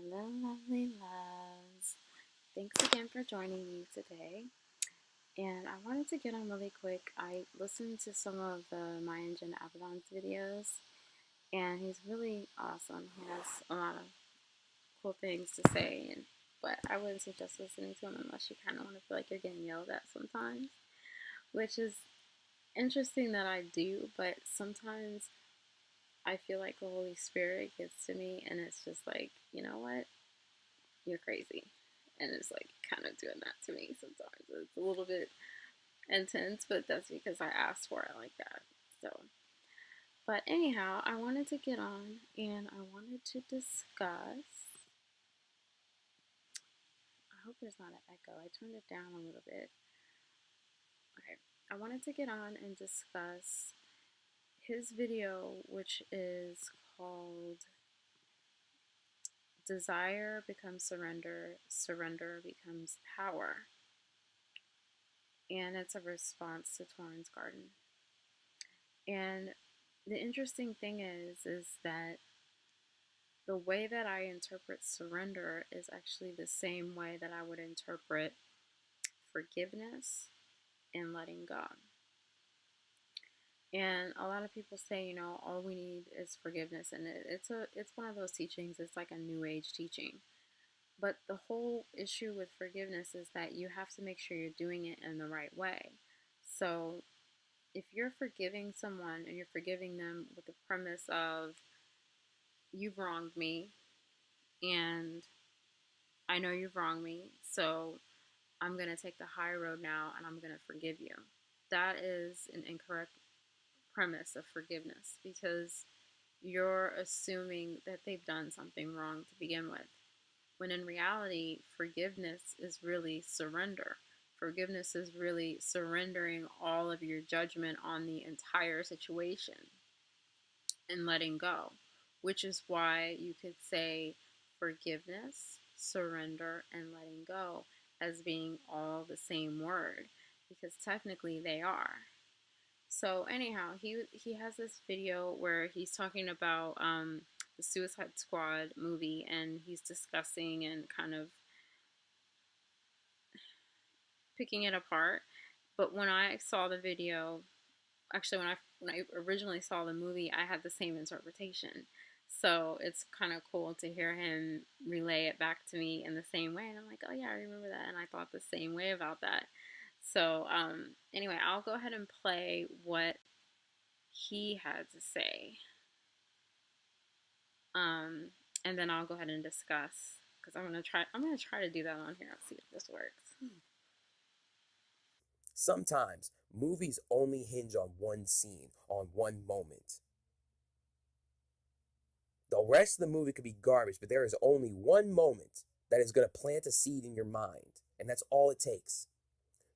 Hello, lovely loves. Thanks again for joining me today. And I wanted to get on really quick. I listened to some of the Mayan Jin Abaddon's videos, and he's really awesome. He has a lot of cool things to say, but I wouldn't suggest listening to him unless you kind of want to feel like you're getting yelled at sometimes, which is interesting that I do, but sometimes I feel like the Holy Spirit gets to me, and it's just like, you know what? You're crazy. And it's like kind of doing that to me sometimes. It's a little bit intense, but that's because I asked for it like that. So, but anyhow, I wanted to get on and I wanted to discuss. I hope there's not an echo. I turned it down a little bit. Okay. I wanted to get on and discuss his video, which is called Desire Becomes Surrender, Surrender Becomes Power. And it's a response to Torrance Garden. And the interesting thing is that the way that I interpret surrender is actually the same way that I would interpret forgiveness and letting go. And a lot of people say, all we need is forgiveness, and it's one of those teachings. It's like a new age teaching. But the whole issue with forgiveness is that you have to make sure you're doing it in the right way. So if you're forgiving someone and you're forgiving them with the premise of you've wronged me and I know you've wronged me, so I'm going to take the high road now and I'm going to forgive you. That is an incorrect premise of forgiveness because you're assuming that they've done something wrong to begin with. When in reality, forgiveness is really surrender. Forgiveness is really surrendering all of your judgment on the entire situation and letting go, which is why you could say forgiveness, surrender, and letting go as being all the same word because technically they are. So anyhow, he has this video where he's talking about the Suicide Squad movie and he's discussing and kind of picking it apart. But when I saw the video, actually when I originally saw the movie, I had the same interpretation. So it's kind of cool to hear him relay it back to me in the same way. And I'm like, oh yeah, I remember that. And I thought the same way about that. So anyway, I'll go ahead and play what he had to say. And then I'll go ahead and discuss because I'm gonna try to do that on here. I'll see if this works. Sometimes movies only hinge on one scene, on one moment. The rest of the movie could be garbage, but there is only one moment that is going to plant a seed in your mind, and that's all it takes.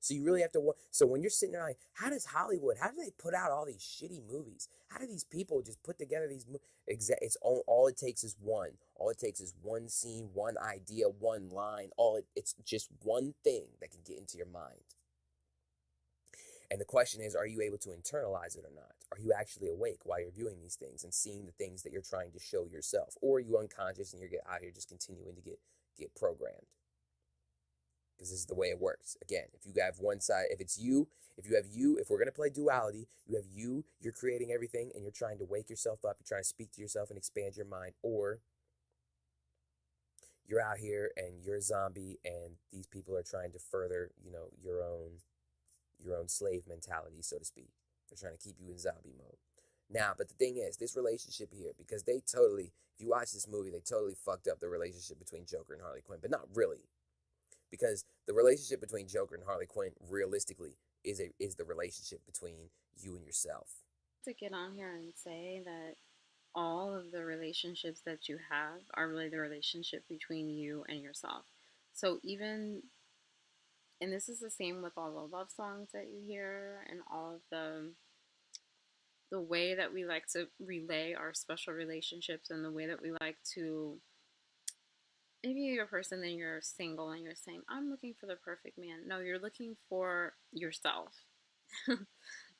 So you really have to. So when you're sitting there, like, how does Hollywood? How do they put out all these shitty movies? How do these people just put together these? It's all it takes is one. All it takes is one scene, one idea, one line. It's just one thing that can get into your mind. And the question is, are you able to internalize it or not? Are you actually awake while you're viewing these things and seeing the things that you're trying to show yourself? Or are you unconscious and you're out here just continuing to get programmed? Because this is the way it works. Again, if you have one side, if we're going to play duality, you have you're creating everything and you're trying to wake yourself up, you're trying to speak to yourself and expand your mind, or you're out here and you're a zombie and these people are trying to further, your own slave mentality, so to speak. They're trying to keep you in zombie mode. Now, but the thing is, this relationship here, because if you watch this movie, they totally fucked up the relationship between Joker and Harley Quinn, but not really. Because the relationship between Joker and Harley Quinn, realistically, is the relationship between you and yourself. To get on here and say that all of the relationships that you have are really the relationship between you and yourself. So even and this is the same with all the love songs that you hear and all of the way that we like to relay our special relationships and the way that we like to maybe you're a person and you're single and you're saying I'm looking for the perfect man. No, you're looking for yourself.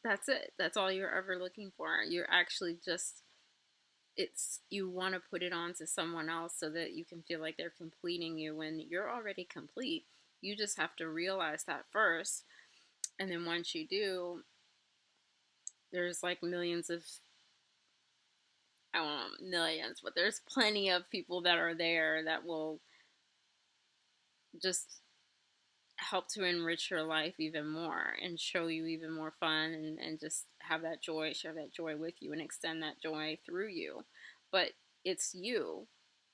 That's it. That's all you're ever looking for. You're actually just it's you want to put it on to someone else so that you can feel like they're completing you when you're already complete. You just have to realize that first. And then once you do, there's like millions of, I don't know, millions, but there's plenty of people that are there that will just help to enrich your life even more and show you even more fun, and just have that joy, share that joy with you, and extend that joy through you. But it's you.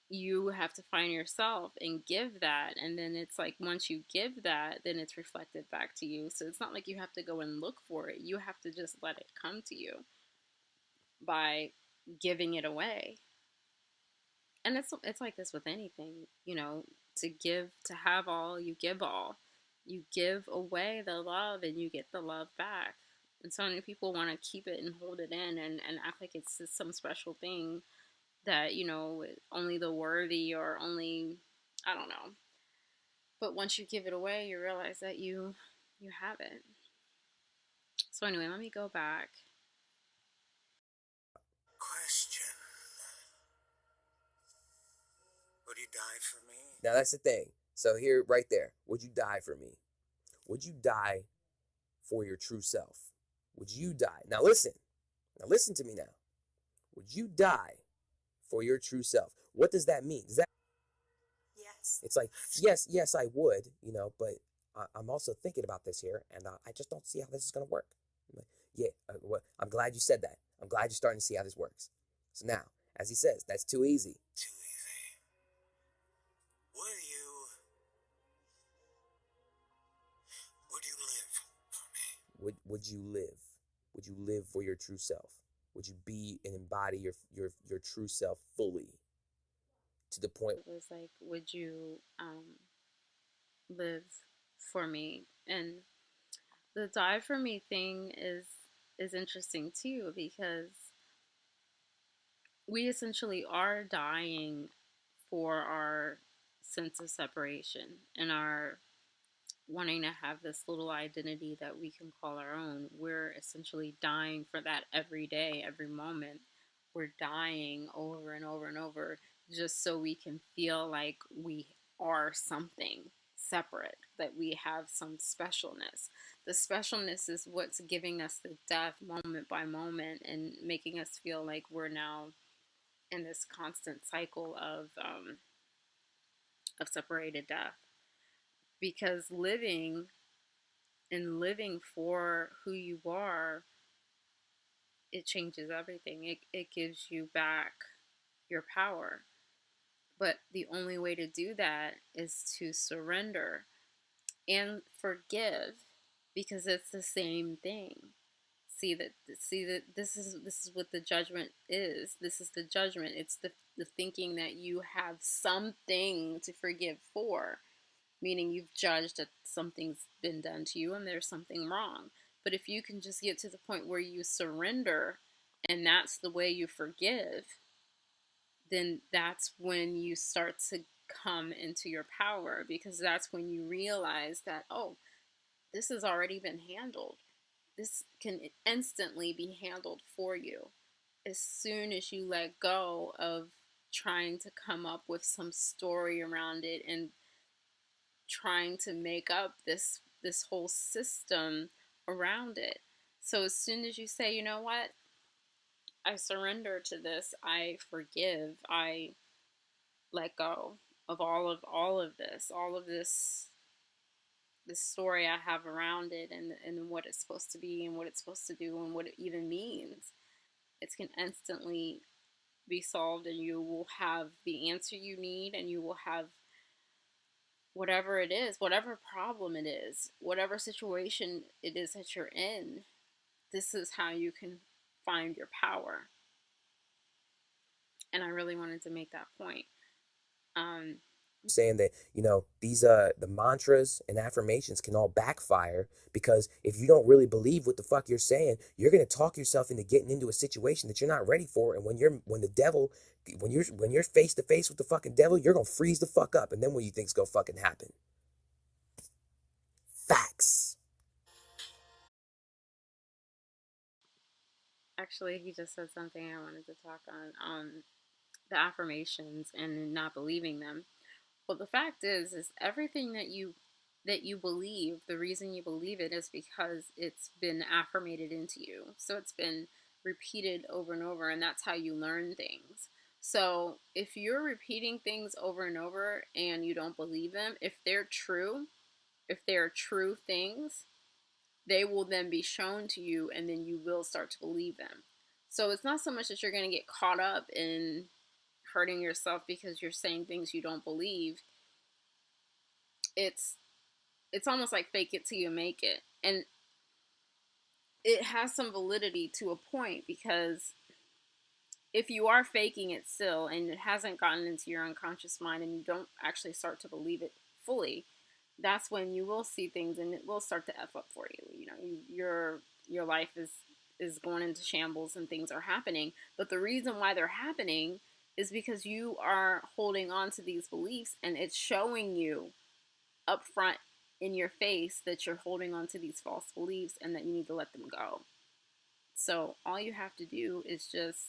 You have to find yourself and give that. And then it's like once you give that, then it's reflected back to you. So it's not like you have to go and look for it. You have to just let it come to you by giving it away. And it's like this with anything, to give, to have all, you give all. You give away the love and you get the love back. And so many people want to keep it and hold it in, and act like it's just some special thing that, only the worthy, or only, I don't know. But once you give it away, you realize that you have it. So anyway, let me go back. Question. Would you die for me? Now that's the thing. So here, right there, would you die for me? Would you die for your true self? Would you die? Now listen. Now listen to me now. Would you die for your true self? What does that mean? Does that? Yes. It's like, yes, I would, but I'm also thinking about this here, and I just don't see how this is going to work. I'm like, yeah, well, I'm glad you said that. I'm glad you're starting to see how this works. So now, as he says, that's too easy. Too easy. Would you live for me? Would you live? Would you live for your true self? Would you be and embody your true self fully, to the point? It was like, would you live for me? And the die for me thing is interesting too, because we essentially are dying for our sense of separation and our wanting to have this little identity that we can call our own. We're essentially dying for that every day, every moment. We're dying over and over and over just so we can feel like we are something separate, that we have some specialness. The specialness is what's giving us the death moment by moment and making us feel like we're now in this constant cycle of separated death. Because living for who you are, it changes everything. It gives you back your power. But the only way to do that is to surrender and forgive, because it's the same thing. See that this is what the judgment is. This is the judgment. It's the thinking that you have something to forgive for, meaning you've judged that something's been done to you and there's something wrong. But if you can just get to the point where you surrender, and that's the way you forgive, then that's when you start to come into your power, because that's when you realize that, oh, this has already been handled. This can instantly be handled for you as soon as you let go of trying to come up with some story around it and trying to make up this whole system around it. So as soon as you say, you know what, I surrender to this, I forgive, I let go of all of this story I have around it, and what it's supposed to be and what it's supposed to do and what it even means, it can instantly be solved, and you will have the answer you need, and you will have whatever it is, whatever problem it is, whatever situation it is that you're in. This is how you can find your power. And I really wanted to make that point. Saying that these the mantras and affirmations can all backfire, because if you don't really believe what the fuck you're saying, you're going to talk yourself into getting into a situation that you're not ready for. And when you're face to face with the fucking devil, you're going to freeze the fuck up, and then what do you think's going to fucking happen? Facts. Actually, he just said something I wanted to talk on. The affirmations and not believing them. Well, the fact is everything that you believe, the reason you believe it is because it's been affirmated into you. So it's been repeated over and over, and that's how you learn things. So if you're repeating things over and over and you don't believe them, if they're true things, they will then be shown to you and then you will start to believe them. So it's not so much that you're going to get caught up in hurting yourself because you're saying things you don't believe. It's it's almost like fake it till you make it. And it has some validity to a point, because if you are faking it still and it hasn't gotten into your unconscious mind and you don't actually start to believe it fully, that's when you will see things and it will start to f up for you. You know, your life is going into shambles and things are happening. But the reason why they're happening is because you are holding on to these beliefs, and it's showing you up front in your face that you're holding on to these false beliefs and that you need to let them go. So all you have to do is just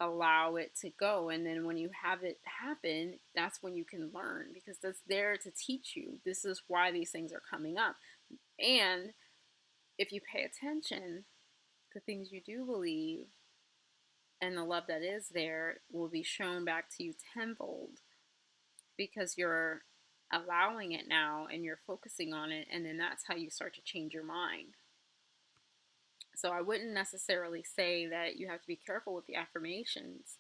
allow it to go. And then when you have it happen, that's when you can learn, because that's there to teach you. This is why these things are coming up. And if you pay attention, the things you do believe and the love that is there will be shown back to you tenfold, because you're allowing it now and you're focusing on it, and then that's how you start to change your mind. So I wouldn't necessarily say that you have to be careful with the affirmations.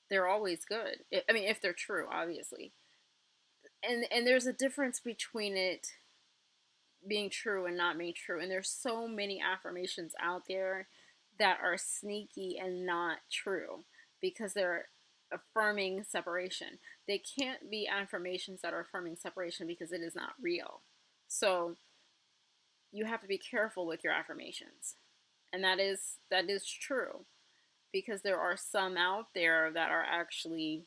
They're always good. I mean, if they're true, obviously. And there's a difference between it being true and not being true. And there's so many affirmations out there that are sneaky and not true, because they're affirming separation. They can't be affirmations that are affirming separation because it is not real. So you have to be careful with your affirmations. And that is true, because there are some out there that are actually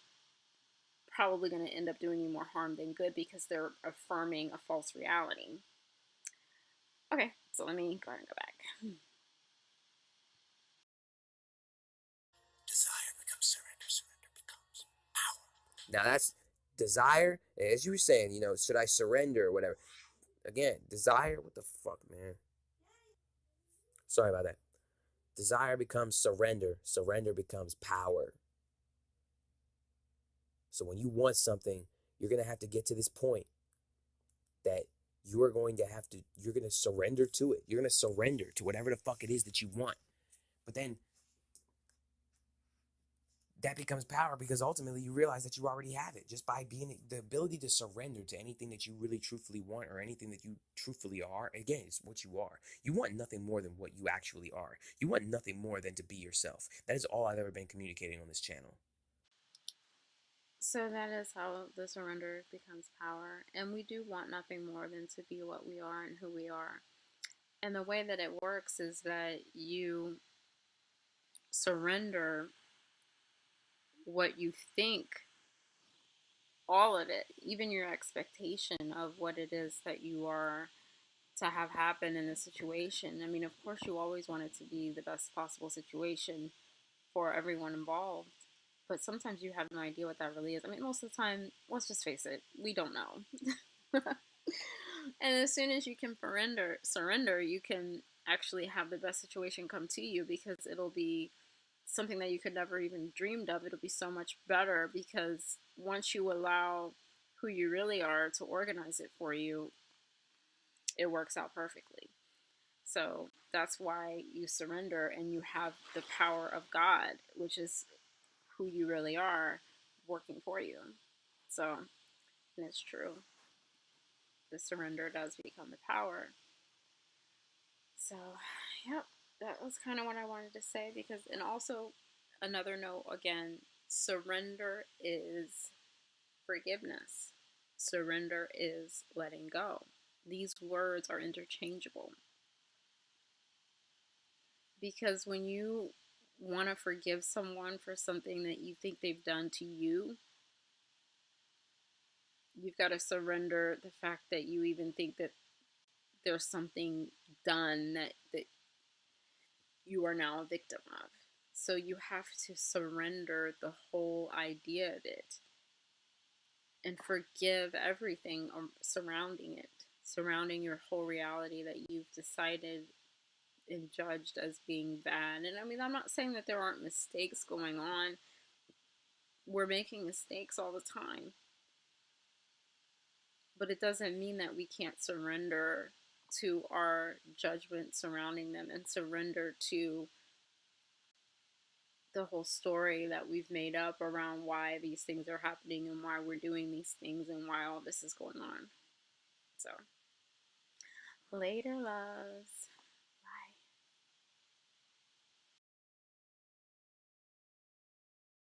probably going to end up doing you more harm than good, because they're affirming a false reality. Okay, so let me go ahead and go back. Desire becomes surrender. Surrender becomes power. Now that's desire. As you were saying, should I surrender or whatever? Again, desire. What the fuck, man? Sorry about that. Desire becomes surrender. Surrender becomes power. So when you want something, you're going to have to get to this point that you're going to surrender to it. You're going to surrender to whatever the fuck it is that you want. But then that becomes power, because ultimately you realize that you already have it just by being the ability to surrender to anything that you really truthfully want, or anything that you truthfully are. Again, it's what you are. You want nothing more than what you actually are. You want nothing more than to be yourself. That is all I've ever been communicating on this channel. So that is how the surrender becomes power. And we do want nothing more than to be what we are and who we are. And the way that it works is that you surrender what you think, all of it, even your expectation of what it is that you are to have happen in a situation. I mean, of course, you always want it to be the best possible situation for everyone involved, but sometimes you have no idea what that really is. I mean, most of the time, let's just face it, we don't know. And as soon as you can surrender, you can actually have the best situation come to you, because it'll be something that you could never even dreamed of. It'll be so much better, because once you allow who you really are to organize it for you, it works out perfectly. So that's why you surrender and you have the power of God, which is who you really are, working for you. So, and it's true. The surrender does become the power. So, yep, that was kind of what I wanted to say, because, and also another note again, surrender is forgiveness. Surrender is letting go. These words are interchangeable, because when you want to forgive someone for something that you think they've done to you, you've got to surrender the fact that you even think that there's something done that you are now a victim of. So you have to surrender the whole idea of it and forgive everything surrounding it, surrounding your whole reality that you've decided and judged as being bad. And I mean, I'm not saying that there aren't mistakes going on. We're making mistakes all the time. But it doesn't mean that we can't surrender to our judgment surrounding them and surrender to the whole story that we've made up around why these things are happening and why we're doing these things and why all this is going on. So, later, loves.